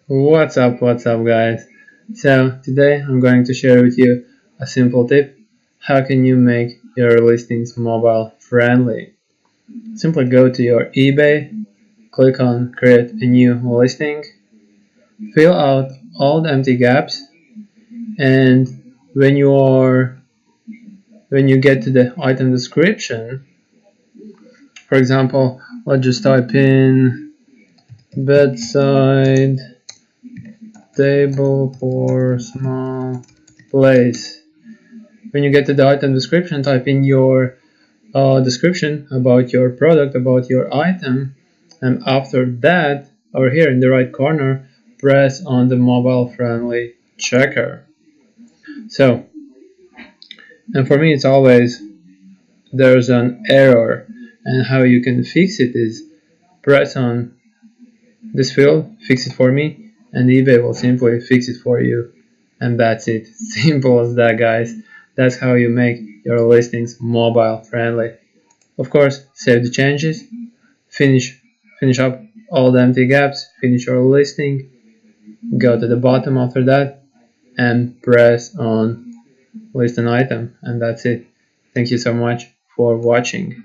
What's up guys? So today I'm going to share with you a simple tip. How can you make your listings mobile friendly? Simply go to your eBay, click on create a new listing, fill out all the empty gaps, and when you get to the item description, for example, let's just type in bedside table for small place. When you get to the item description, type in your description about your product, about your item, and after that, over here in the right corner, press on the mobile friendly checker. So, and for me it's always there's an error, and how you can fix it is press on this field, fix it for me, and eBay will simply fix it for you, and that's it. Simple as that, guys. That's how you make your listings mobile friendly. Of course, save the changes, finish up all the empty gaps, finish your listing, go to the bottom after that, and press on list an item, and that's it. Thank you so much for watching.